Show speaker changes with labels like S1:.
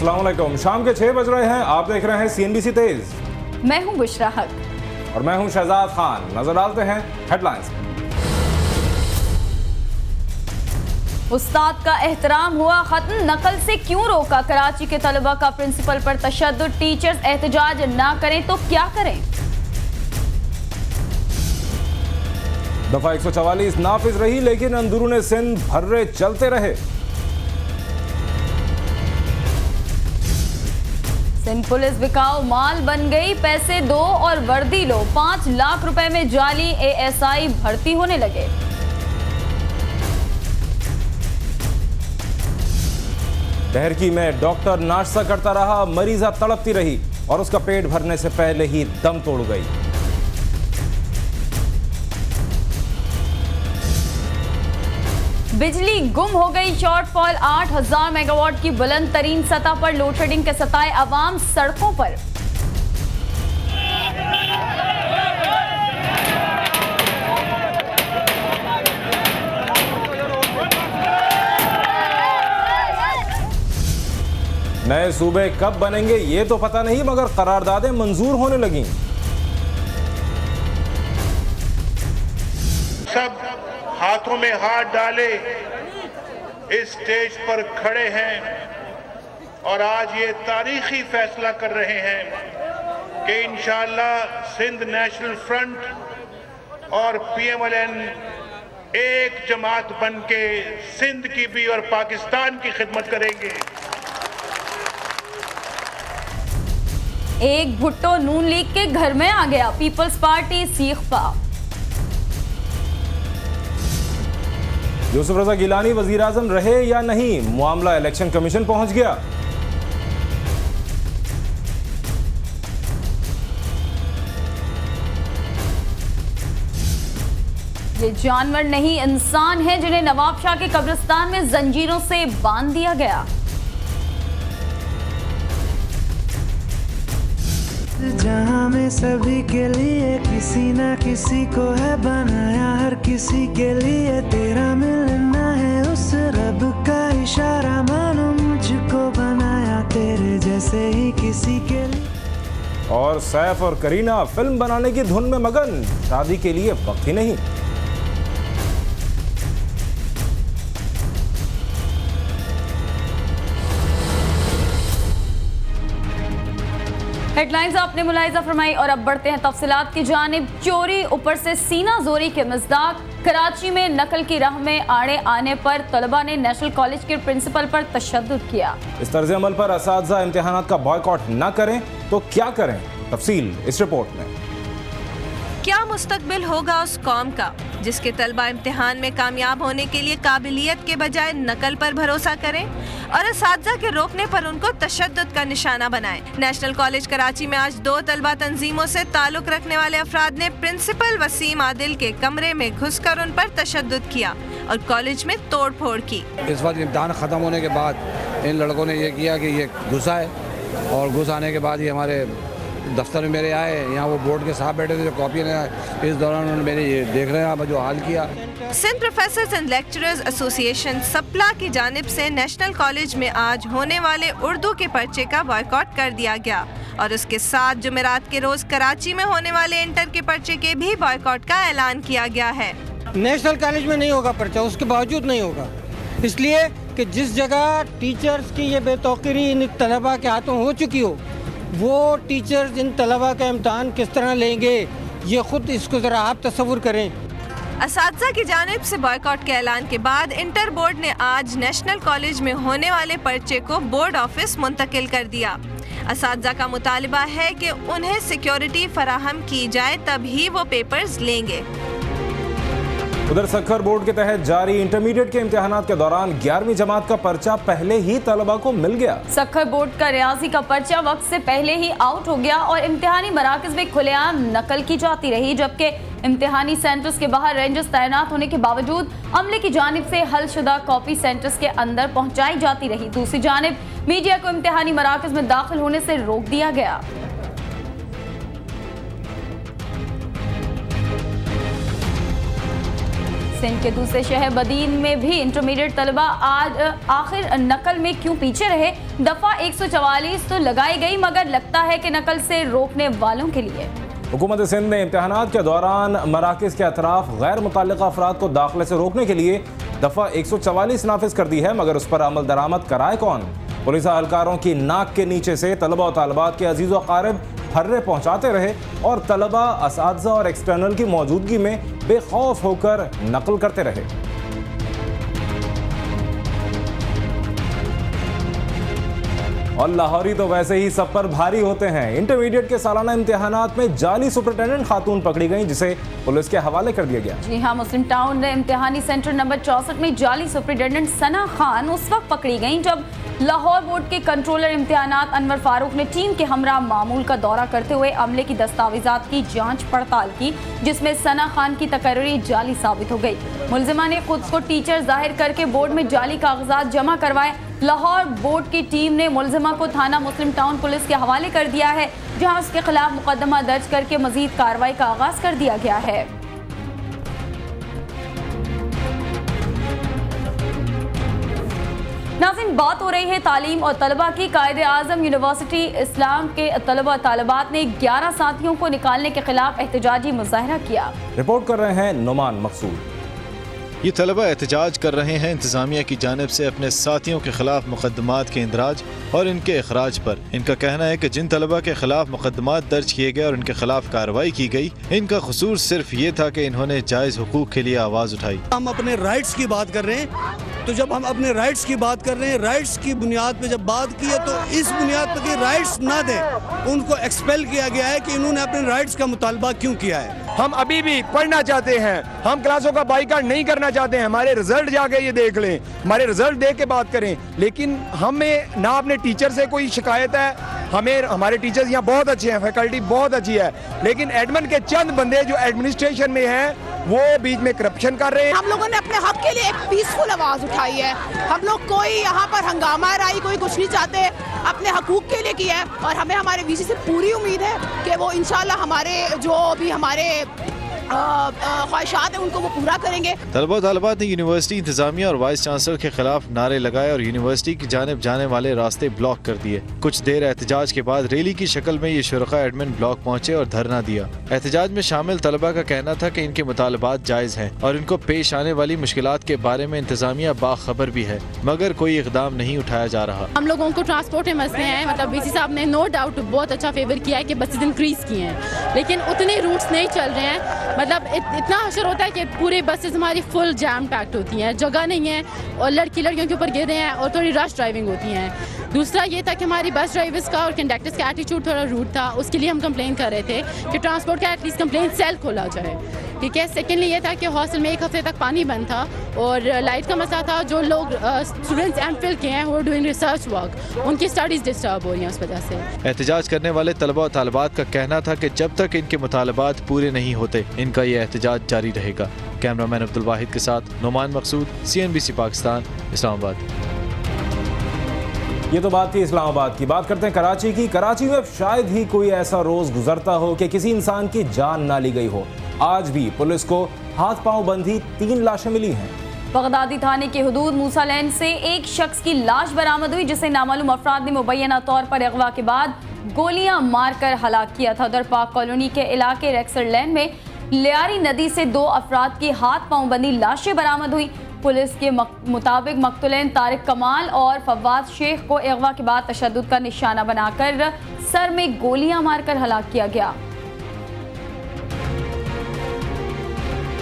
S1: अस्सलाम वालेकुम। शाम के 6 बज रहे हैं, आप देख रहे हैं CNBC तेज।
S2: मैं हूं बुशरा हक
S1: और मैं हूं शहजाद खान। नजर डालते हैं हेडलाइंस।
S2: उस्ताद का एहतराम हुआ खत्म, नकल से क्यों रोका? कराची के तलबा का प्रिंसिपल पर तशद्दुद, टीचर्स एहतजाज ना करें तो क्या करें?
S1: दफा 144 नाफिज रही, लेकिन अंदरूने सिंध भर्रे चलते रहे।
S2: सिंध पुलिस बिकाऊ माल बन गई, पैसे दो और वर्दी लो। 5 लाख रुपए में जाली ASI भर्ती होने लगे।
S1: दहरकी में डॉक्टर नाश्ता करता रहा, मरीजा तड़पती रही और उसका पेट भरने से पहले ही दम तोड़ गई।
S2: बिजली गुम हो गई, शॉर्टफॉल 8000 मेगावाट की बुलंद तरीन सतह पर। लोड शेडिंग के सताए अवाम सड़कों पर।
S1: नए सूबे कब बनेंगे ये तो पता नहीं, मगर करारदादें मंजूर होने लगी।
S3: सब हाथों में हाथ डाले इस स्टेज पर खड़े हैं और आज ये तारीखी फैसला कर रहे हैं कि इंशाअल्लाह सिंध नेशनल फ्रंट और PMLN एक जमात बन के सिंध की भी और पाकिस्तान की खिदमत करेंगे।
S2: एक भुट्टो नून लीग के घर में आ गया, पीपल्स पार्टी सीखपा।
S1: यूसुफ रजा गिलानी वजीर आजम रहे या नहीं, मामला इलेक्शन कमीशन पहुंच गया।
S2: ये जानवर नहीं इंसान है जिन्हें नवाब शाह के कब्रिस्तान में जंजीरों से बांध दिया गया।
S4: जहां में सभी के लिए किसी ना किसी को है बनाया, हर किसी के लिए तेरा मिलना है उस रब का इशारा। मानो मुझको बनाया तेरे जैसे ही किसी के लिए।
S1: और सैफ और करीना फिल्म बनाने की धुन में मगन, शादी के लिए वक्त ही नहीं।
S2: हेडलाइंस आपने मुलाहिजा फरमाई और अब बढ़ते हैं तफसीलात की जानिब। चोरी ऊपर से सीना जोरी के मज़दाक। कराची में नकल की राह में आड़े आने पर तलबा ने नेशनल कॉलेज के प्रिंसिपल पर तशद्दुद किया।
S1: इस तर्ज अमल पर असातिज़ा इम्तिहानात का बॉयकॉट न करें तो क्या करें? तफसील इस रिपोर्ट में।
S5: क्या मुस्तकबिल होगा उस कौम का जिसके तलबा इम्तिहान में कामयाब होने के लिए काबिलियत के बजाय नकल पर भरोसा करें और असातिज़ा के रोकने पर उनको तशद्दुद का निशाना बनाएं। नेशनल कॉलेज कराची में आज 2 तलबा तंजीमों से ताल्लुक रखने वाले अफराद ने प्रिंसिपल वसीम आदिल के कमरे में घुसकर उन पर तशद्दुद किया और कॉलेज में तोड़ फोड़ की।
S6: इस वक्त इम्तिहान ख़त्म होने के बाद इन लड़कों ने ये किया कि ये घुसा है और घुस आने के बाद ये हमारे दफ्तर में मेरे आए। यहाँ वो बोर्ड के साहब बैठे थे जो कॉपी ने, इस दौरान उन्होंने मेरे ये देख रहे हैं जो हाल किया।
S5: Sindh professors and lecturers association सप्ला की जानिब से नेशनल कॉलेज में आज होने वाले उर्दू के पर्चे का बॉयकॉट कर दिया गया और उसके साथ जुमेरात के रोज कराची में होने वाले इंटर के पर्चे के भी बॉयकॉट का ऐलान किया गया है।
S7: नेशनल कॉलेज में नहीं होगा पर्चा, उसके बावजूद नहीं होगा, इसलिए कि जिस जगह टीचर्स की ये बेतौकीरी इन तलबा के हाथों हो चुकी हो, वो टीचर्स इन तलबा का इम्तहान किस तरह लेंगे, ये खुद इसको ज़रा आप तस्वुर करें।
S5: असातिज़ा की जानिब से बॉयकॉट के ऐलान के बाद इंटर बोर्ड ने आज नेशनल कॉलेज में होने वाले पर्चे को बोर्ड ऑफिस मुंतकिल कर दिया। असातिज़ा का मुतालिबा है कि उन्हें सिक्योरिटी फराहम की जाए तभी वो पेपर्स लेंगे।
S1: उधर सखर बोर्ड के तहत जारी इंटरमीडिएट के इम्तिहानात के दौरान 11वीं जमात का पर्चा पहले ही तलबा को मिल गया।
S2: सखर बोर्ड का रियाजी का पर्चा वक्त से पहले ही आउट हो गया और इम्तिहानी मराकज में खुलेआम नकल की जाती रही, जबकि इम्तिहानी सेंटर्स के बाहर रेंजर्स तैनात होने के बावजूद अमले की जानिब से हलशुदा कॉपी सेंटर्स के अंदर पहुंचाई जाती रही। दूसरी जानिब मीडिया को इम्तिहानी मराकज में दाखिल होने से रोक दिया गया। सिंध के दूसरे शहर बदीन में भी इंटरमीडिएट तलबा आज आखिर नकल में क्यों पीछे रहे। दफा 144 तो लगाई गई मगर लगता है कि नकल से रोकने वालों के लिए
S1: हुकूमत सिंध ने इम्तहानात के दौरान मराकज़ के अतराफ गैर मुतल्लिक़ा अफराद को दाखिले से रोकने के लिए दफ़ा 144 नाफिज कर दी है, मगर उस पर अमल दरामद कराए कौन। पुलिस एहलकारों की नाक के नीचे से तलबा और तालिबात के अजीज़ व अकारिब फर्रे पहुँचाते रहे और तलबा, असातिज़ा और एक्सटर्नल की मौजूदगी में बेखौफ होकर नकल करते रहे। और लाहौरी तो वैसे ही सब पर भारी होते हैं। इंटरमीडिएट के सालाना इम्तिहानात में जाली सुपरिटेंडेंट खातून पकड़ी गई, जिसे पुलिस के हवाले कर दिया गया।
S2: जी हाँ, मुस्लिम टाउन इम्तिहानी सेंटर नंबर 64 में जाली सुपरिटेंडेंट सना खान उस वक्त पकड़ी गई जब लाहौर बोर्ड के कंट्रोलर इम्तिहानात अनवर फारूक ने टीम के हमरा मामूल का दौरा करते हुए अमले की दस्तावेजात की जांच पड़ताल की, जिसमें सना खान की तकर्री जाली साबित हो गई। मुलजिमा ने खुद को टीचर जाहिर करके बोर्ड में जाली कागजात जमा करवाए। लाहौर बोर्ड की टीम ने मुलजिमा को थाना मुस्लिम टाउन पुलिस के हवाले कर दिया है, जहां उसके खिलाफ मुकदमा दर्ज करके मजीद कार्रवाई का आगाज कर दिया गया है। नाज़रीन, बात हो रही है तालीम और तलबा की। कायदे आज़म यूनिवर्सिटी इस्लाम के तलबा तालिबात ने 11 साथियों को निकालने के खिलाफ एहतजाजी मुजाहरा किया।
S1: रिपोर्ट कर रहे हैं नुमान मकसूद।
S8: ये तलबा एहतजाज कर रहे हैं इंतजामिया की जानिब से अपने साथियों के खिलाफ मुकदमात के इंदराज और इनके अखराज पर। इनका कहना है कि जिन तलबा के खिलाफ मुकदमात दर्ज किए गए और इनके खिलाफ कार्रवाई की गई, इनका कसूर सिर्फ ये था कि इन्होंने जायज़ हुकूक के लिए आवाज़ उठाई।
S9: हम अपने राइट्स की बात कर रहे हैं, तो जब हम अपने राइट्स की बात कर रहे हैं, राइट्स की बुनियाद पे जब बात की है तो इस बुनियाद पर कि राइट्स ना दें, उनको एक्सपेल किया गया है कि इन्होंने अपने राइट्स का मुतालबा क्यों किया है।
S10: हम अभी भी पढ़ना चाहते हैं, हम क्लासों का बाइकाट नहीं करना चाहते हैं। हमारे रिजल्ट जाके ये देख लें, हमारे रिजल्ट देख के बात करें, लेकिन हमें ना अपने टीचर से कोई शिकायत है। हमें हमारे टीचर्स यहाँ बहुत अच्छे हैं, फैकल्टी बहुत अच्छी है, लेकिन एडमिन के चंद बंदे जो एडमिनिस्ट्रेशन में हैं वो बीच में करप्शन कर रहे हैं।
S11: हम लोगों ने अपने हक के लिए एक पीसफुल आवाज उठाई है। हम लोग कोई यहाँ पर हंगामा राई कोई कुछ नहीं चाहते, अपने हकूक के लिए किया है और हमें हमारे वीसी से पूरी उम्मीद है कि वो इंशाल्लाह हमारे जो भी हमारे ख्वाहिशात है उनको वो पूरा करेंगे।
S8: तलबा तालिबात ने यूनिवर्सिटी इंतजामिया और वाइस चांसलर के खिलाफ नारे लगाए और यूनिवर्सिटी की जानिब जाने वाले रास्ते ब्लॉक कर दिए। कुछ देर एहतजाज के बाद रैली की शक्ल में ये शुरका एडमिन ब्लॉक पहुंचे और धरना दिया। एहतजाज में शामिल तलबा का कहना था कि इनके मुतालबात जायज हैं और इनको पेश आने वाली मुश्किलात के बारे में इंतजामिया बाखबर भी है, मगर कोई इकदाम नहीं उठाया जा रहा।
S12: हम लोगों को ट्रांसपोर्ट में मसले हैं, मतलब वीसी साहब ने नो डाउट बहुत अच्छा फेवर किया है कि बसेस इंक्रीज किए हैं, लेकिन उतने रूट्स नहीं चल रहे हैं। मतलब इतना असर होता है कि पूरी बसेस हमारी फुल जैम पैक्ड होती हैं, जगह नहीं है और लड़कियों के ऊपर गिर रहे हैं और थोड़ी रश ड्राइविंग होती हैं। दूसरा ये था कि हमारी बस ड्राइवर्स का और कंडक्टर्स का एटीट्यूड थोड़ा रूड था, उसके लिए हम कंप्लेन कर रहे थे कि ट्रांसपोर्ट का एटलीस्ट कंप्लेन सेल खोला जाए, ठीक है। सेकेंडली ये था कि हॉस्टल में 1 हफ्ते तक पानी बंद था और लाइट का मसला था। जो लोग स्टूडेंट्स एमफिल के हैं वो डूइंग रिसर्च वर्क, उनकी स्टडीज डिस्टर्ब हो रही हैं उस वजह से।
S8: एहतजाज करने वाले तलबा और तालिबात का कहना था कि जब तक इनके मुतालबात पूरे नहीं होते, इनका ये एहतजाज जारी रहेगा। कैमरामैन अब्दुल वाहिद के साथ नुमान मकसूद, CNBC पाकिस्तान, इस्लामाबाद।
S1: ये तो बात थी इस्लामाबाद की। बात करते हैं कराची की। कराची में अब शायद ही कोई ऐसा रोज गुजरता हो कि किसी इंसान की जान ना ली गई हो। आज भी पुलिस को हाथ पांव बंधी 3 लाशें मिली हैं।
S2: बगदादी थाने के हुदूद मूसा लैन से एक शख्स की लाश बरामद हुई, जिसे नामालूम अफराद ने मुबैना तौर पर अगवा के बाद गोलियां मारकर हलाक किया था। उधर पाक कॉलोनी के इलाके रेक्सर लैन में लियारी नदी से 2 अफराद की हाथ पांव बंधी लाशें बरामद हुई। पुलिस के मुताबिक मकतूलैन तारिक कमाल और फवाद शेख को अगवा के बाद तशद्दुद का निशाना बनाकर सर में गोलियां मारकर हलाक किया गया।